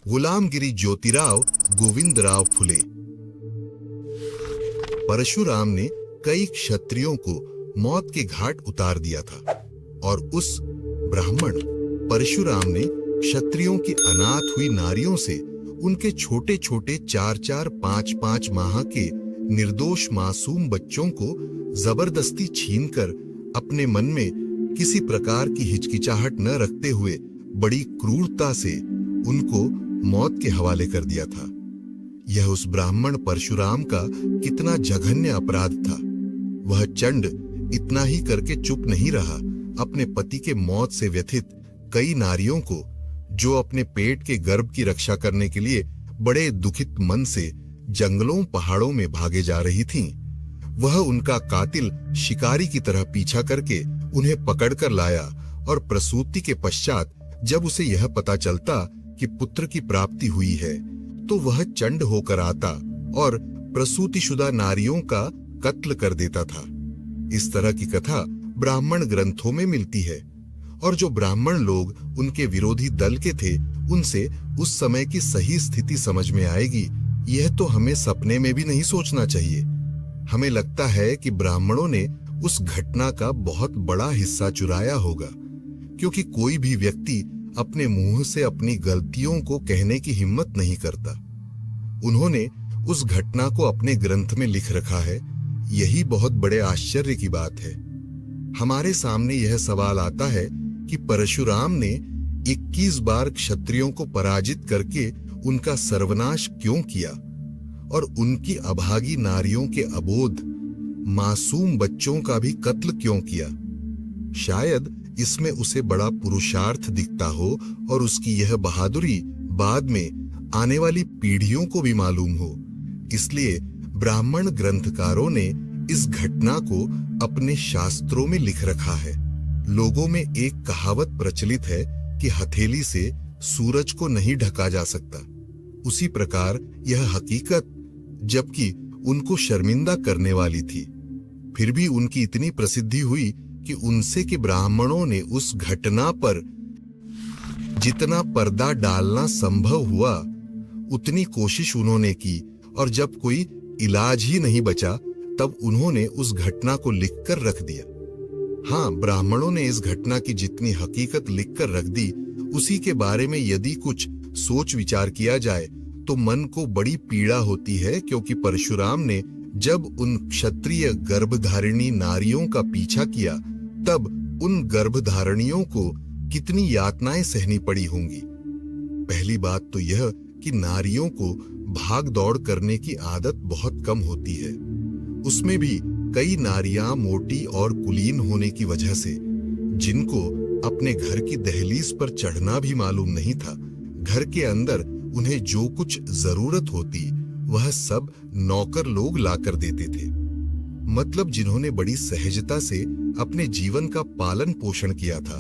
गुलामगिरी ज्योतिराव गोविंदराव फुले। परशुराम ने कई क्षत्रियों को मौत के घाट उतार दिया था और उस ब्राह्मण परशुराम ने क्षत्रियों की अनाथ हुई नारियों से उनके छोटे छोटे 4-4, 5-5 माह के निर्दोष मासूम बच्चों को जबरदस्ती छीनकर अपने मन में किसी प्रकार की हिचकिचाहट न रखते हुए बड़ी क्रूरता से उनको मौत के हवाले कर दिया था। यह उस ब्राह्मण परशुराम का कितना जघन्य अपराध था। वह चंड इतना ही करके चुप नहीं रहा, अपने पति के मौत से व्यथित कई नारियों को, जो अपने पेट के गर्भ की रक्षा करने के लिए बड़े दुखित मन से जंगलों पहाड़ों में भागे जा रही थीं, वह उनका कातिल शिकारी की तरह पीछा करके उन्हें पकड़कर लाया और प्रसूति के पश्चात जब उसे यह पता चलता कि पुत्र की प्राप्ति हुई है, तो वह चंड होकर आता और प्रसूतिशुदा नारियों का कत्ल कर देता था। इस तरह की कथा ब्राह्मण ग्रंथों में मिलती है और जो ब्राह्मण लोग उनके विरोधी दल के थे, उनसे उस समय की सही स्थिति समझ में आएगी, यह तो हमें सपने में भी नहीं सोचना चाहिए। हमें लगता है कि ब्राह्मणों ने उस घटना का बहुत बड़ा हिस्सा चुराया होगा, क्योंकि कोई भी व्यक्ति अपने मुंह से अपनी गलतियों को कहने की हिम्मत नहीं करता। उन्होंने उस घटना को अपने ग्रंथ में लिख रखा है, यही बहुत बड़े आश्चर्य की बात है। हमारे सामने यह सवाल आता है कि परशुराम ने 21 बार क्षत्रियों को पराजित करके उनका सर्वनाश क्यों किया और उनकी अभागी नारियों के अबोध मासूम बच्चों का भी कत्ल क्यों किया। शायद इसमें उसे बड़ा पुरुषार्थ दिखता हो और उसकी यह बहादुरी बाद में आने वाली पीढ़ियों को भी मालूम हो। इसलिए ब्राह्मण ग्रंथकारों ने इस घटना को अपने शास्त्रों में लिख रखा है। लोगों में एक कहावत प्रचलित है कि हथेली से सूरज को नहीं ढका जा सकता। उसी प्रकार यह हकीकत, जबकि उनको शर्मिंदा करने वाली थी, फिर भी उनकी इतनी प्रसिद्धि हुई कि उनसे के ब्राह्मणों ने उस घटना पर जितना पर्दा डालना संभव हुआ उतनी कोशिश उन्होंने की, और जब कोई इलाज ही नहीं बचा तब उन्होंने उस घटना को लिखकर रख दिया। हाँ, ब्राह्मणों ने इस घटना की जितनी हकीकत लिखकर रख दी, उसी के बारे में यदि कुछ सोच विचार किया जाए तो मन को बड़ी पीड़ा होती है, क्योंकि परशुराम ने जब उन क्षत्रिय गर्भधारिणी नारियों का पीछा किया तब उन गर्भधारिणियों को कितनी यातनाएं सहनी पड़ी होंगी। पहली बात तो यह कि नारियों को भाग दौड़ करने की आदत बहुत कम होती है। उसमें भी कई नारियां मोटी और कुलीन होने की वजह से, जिनको अपने घर की दहलीज पर चढ़ना भी मालूम नहीं था, घर के अंदर उन्हें जो कुछ जरूरत होती वह सब नौकर लोग लाकर देते थे। मतलब जिन्होंने बड़ी सहजता से अपने जीवन का पालन पोषण किया था,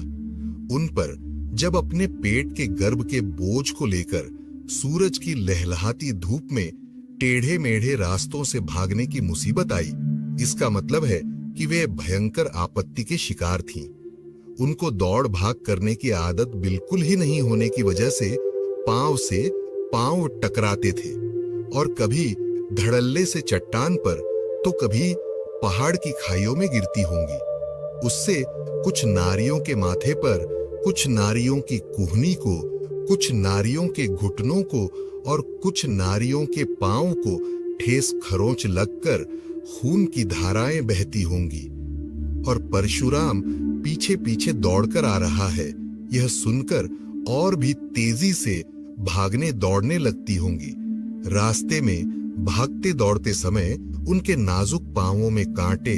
उन पर जब अपने पेट के गर्भ के बोझ को लेकर सूरज की लहलहाती धूप में टेढ़े मेढ़े रास्तों से भागने की मुसीबत आई, इसका मतलब है कि वे भयंकर आपत्ति के शिकार थीं। उनको दौड़ भाग करने की आदत बिल्कुल ही नहीं होने की वजह से पांव टकराते थे और कभी धड़ल्ले से चट्टान पर तो कभी पहाड़ की खाइयों में गिरती होंगी। उससे कुछ नारियों के माथे पर, कुछ नारियों की कुहनी को, कुछ नारियों के घुटनों को और कुछ नारियों के पांव को ठेस खरोंच लगकर खून की धाराएं बहती होंगी। और परशुराम पीछे पीछे दौड़कर आ रहा है, यह सुनकर और भी तेजी से भागने दौड़ने लगती होंगी। रास्ते में भागते दौड़ते समय उनके नाजुक पांवों में कांटे,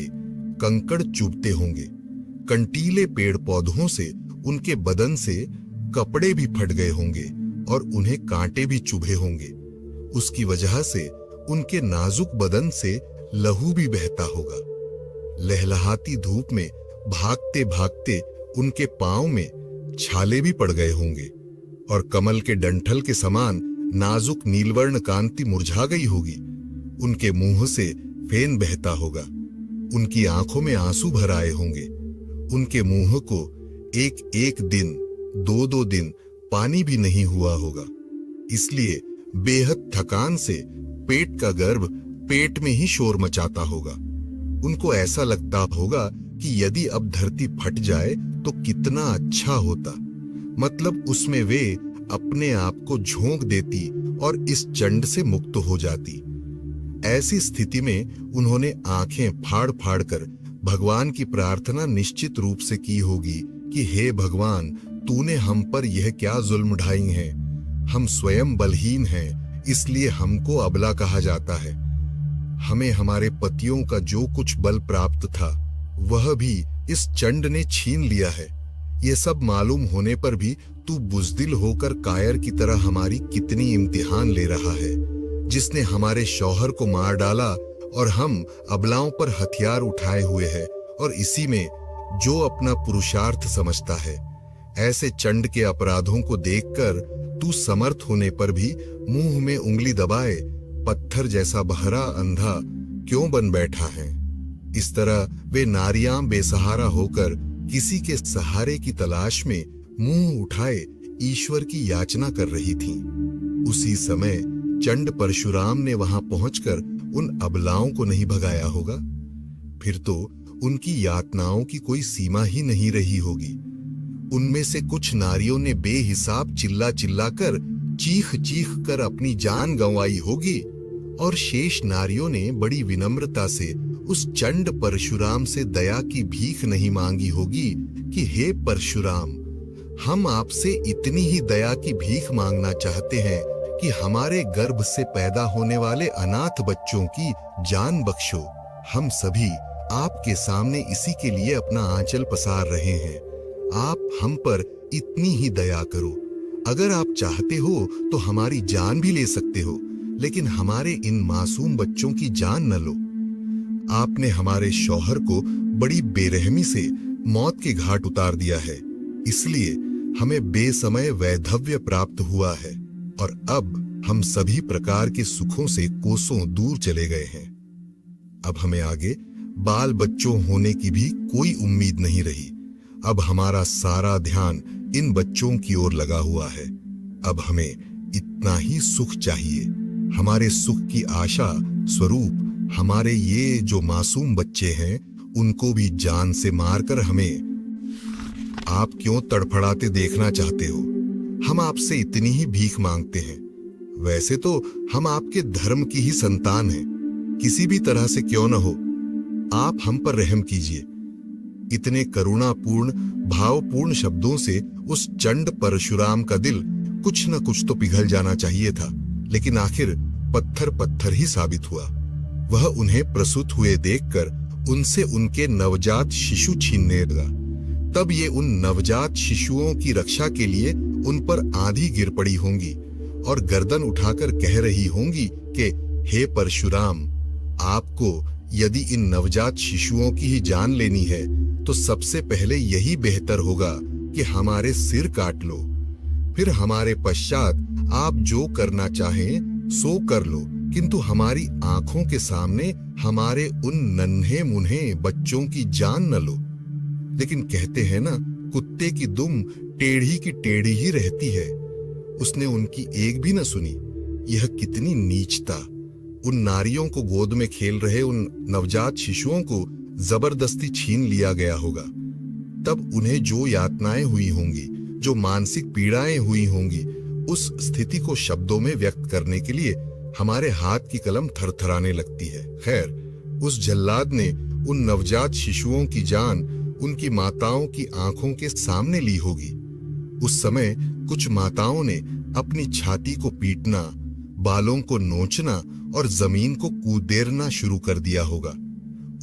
कंकड़ चुभते होंगे। कंटीले पेड़ पौधों से उनके बदन से कपड़े भी फट गए होंगे और उन्हें कांटे भी चुभे होंगे। उसकी वजह से उनके नाजुक बदन से लहू भी बहता होगा। लहलहाती धूप में भागते भागते उनके पांव में छाले भी पड़ गए होंगे और कमल के डंठल के समान नाजुक नीलवर्ण कांति मुरझा गई होगी। उनके मुंह से फेन बहता होगा, उनकी आंखों में आंसू भर आए होंगे। उनके मुंह को एक एक दिन, दो दो दिन पानी भी नहीं हुआ होगा। इसलिए बेहद थकान से पेट का गर्भ पेट में ही शोर मचाता होगा। उनको ऐसा लगता होगा कि यदि अब धरती फट जाए तो कितना अच्छा होता, मतलब उसमें वे अपने आप को झोंक देती और इस चंड से मुक्त हो जाती। ऐसी स्थिति में उन्होंने आंखें फाड़ फाड़ कर भगवान की प्रार्थना निश्चित रूप से की होगी कि हे भगवान, तूने हम पर यह क्या जुल्म ढाई हैं। हम स्वयं बलहीन हैं, इसलिए हमको अबला कहा जाता है। हमें हमारे पतियों का जो कुछ बल प्राप्त था वह भी इस चंड ने छीन लिया है। ये सब मालूम होने पर भी तू बुज़दिल होकर कायर की तरह हमारी कितनी इम्तिहान ले रहा है, जिसने हमारे शौहर को मार डाला और हम अबलाओं पर हथियार उठाए हुए हैं, और इसी में जो अपना पुरुषार्थ समझता है। ऐसे चंड के अपराधों को देखकर तू समर्थ होने पर भी मुंह में उंगली दबाए पत्थर जैसा बहरा अंधा क्यों बन बैठा है। इस तरह वे नारियां बेसहारा होकर किसी के सहारे की तलाश में मुंह उठाए ईश्वर की याचना कर रही थीं। उसी समय चंड परशुराम ने वहां पहुंचकर उन अबलाओं को नहीं भगाया होगा। फिर तो उनकी यातनाओं की कोई सीमा ही नहीं रही होगी। उनमें से कुछ नारियों ने बेहिसाब चिल्ला चिल्लाकर चीख चीख कर अपनी जान गंवाई होगी, और शेष नारियों ने बड़ी विनम्रता से उस चंड परशुराम से दया की भीख नहीं मांगी होगी कि हे परशुराम, हम आपसे इतनी ही दया की भीख मांगना चाहते हैं कि हमारे गर्भ से पैदा होने वाले अनाथ बच्चों की जान बख्शो। हम सभी आपके सामने इसी के लिए अपना आंचल पसार रहे हैं। आप हम पर इतनी ही दया करो। अगर आप चाहते हो तो हमारी जान भी ले सकते हो, लेकिन हमारे इन मासूम बच्चों की जान न लो। आपने हमारे शौहर को बड़ी बेरहमी से मौत के घाट उतार दिया है, इसलिए हमें बेसमय वैधव्य प्राप्त हुआ है, और अब हम सभी प्रकार के सुखों से कोसों दूर चले गए हैं। अब हमें आगे बाल बच्चों होने की भी कोई उम्मीद नहीं रही। अब हमारा सारा ध्यान इन बच्चों की ओर लगा हुआ है। अब हमें इतना ही सुख चाहिए। हमारे सुख की आशा स्वरूप हमारे ये जो मासूम बच्चे हैं, उनको भी जान से मारकर हमें आप क्यों तड़फड़ाते देखना चाहते हो। हम आपसे इतनी ही भीख मांगते हैं। वैसे तो हम आपके धर्म की ही संतान हैं, किसी भी तरह से क्यों न हो, आप हम पर रहम कीजिए। इतने करुणापूर्ण भावपूर्ण शब्दों से उस चंड परशुराम का दिल कुछ न कुछ तो पिघल जाना चाहिए था, लेकिन आखिर पत्थर पत्थर ही साबित हुआ। वह उन्हें प्रसूत हुए देखकर उनसे उनके नवजात शिशु छीनने लगा। तब ये उन नवजात शिशुओं की रक्षा के लिए उन पर आंधी गिर पड़ी होंगी और गर्दन उठाकर कह रही होंगी कि हे परशुराम, आपको यदि इन नवजात शिशुओं की ही जान लेनी है तो सबसे पहले यही बेहतर होगा कि हमारे सिर काट लो। फिर हमारे पश्चात आप जो करना चाहें सो कर लो, किंतु हमारी आंखों के सामने हमारे उन नन्हे मुन्हे बच्चों की जान न लो। लेकिन कहते हैं ना, कुत्ते की दुम टेढ़ी की टेढ़ी ही रहती है। उसने उनकी एक भी न सुनी। यह कितनी नीचता! उन नारियों को गोद में खेल रहे उन नवजात शिशुओं को जबरदस्ती छीन लिया गया होगा। तब उन्हें जो यातनाएं हुई होंगी, जो मानसिक पीड़ाएं हुई होंगी, उस स्थिति को शब्दों में व्यक्त करने के लिए हमारे हाथ की कलम थरथराने लगती है। खैर, उस जल्लाद ने उन नवजात शिशुओं की जान उनकी माताओं की आंखों के सामने ली होगी। उस समय कुछ माताओं ने अपनी छाती को पीटना, बालों को नोचना और जमीन को कूदेरना शुरू कर दिया होगा।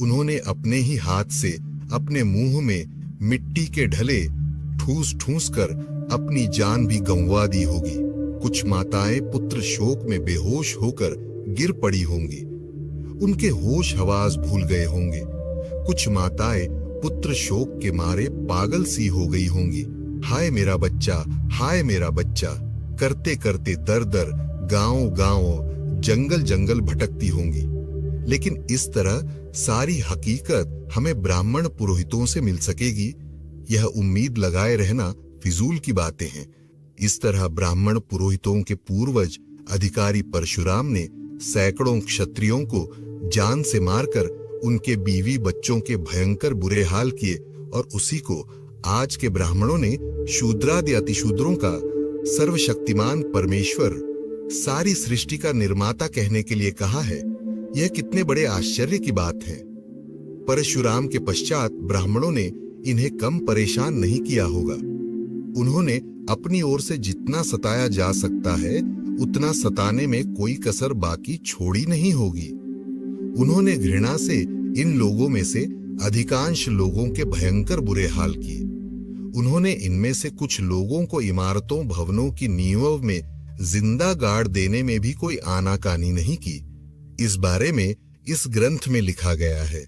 उन्होंने अपने ही हाथ से अपने मुंह में मिट्टी के ढले ठूस ठूस कर अपनी जान भी गंवा दी होगी। कुछ माताएं पुत्र शोक में बेहोश होकर गिर पड़ी होंगी। उनके होश हवास भूल गए होंगे। कुछ माताएं पुत्र शोक के मारे पागल सी हो गई होंगी। हाय मेरा बच्चा, हाय मेरा बच्चा करते करते दर दर गांव गांव जंगल जंगल भटकती होंगी। लेकिन इस तरह सारी हकीकत हमें ब्राह्मण पुरोहितों से मिल सकेगी, यह उम्मीद लगाए रहना फिजूल की बातें हैं। इस तरह ब्राह्मण पुरोहितों के पूर्वज अधिकारी परशुराम ने सैकड़ों क्षत्रियों को जान से मारकर उनके बीवी बच्चों के भयंकर बुरे हाल किए, और उसी को आज के ब्राह्मणों ने शूद्रादि अतिशूद्रों का सर्वशक्तिमान परमेश्वर, सारी सृष्टि का निर्माता कहने के लिए कहा है। यह कितने बड़े आश्चर्य की बात है। परशुराम के पश्चात ब्राह्मणों ने इन्हें कम परेशान नहीं किया होगा। उन्होंने अपनी ओर से जितना सताया जा सकता है उतना सताने में कोई कसर बाकी छोड़ी नहीं होगी। उन्होंने घृणा से इन लोगों में से अधिकांश लोगों के भयंकर बुरे हाल किए। उन्होंने इनमें से कुछ लोगों को इमारतों भवनों की नींवों में जिंदा गाड़ देने में भी कोई आनाकानी नहीं की। इस बारे में इस ग्रंथ में लिखा गया है।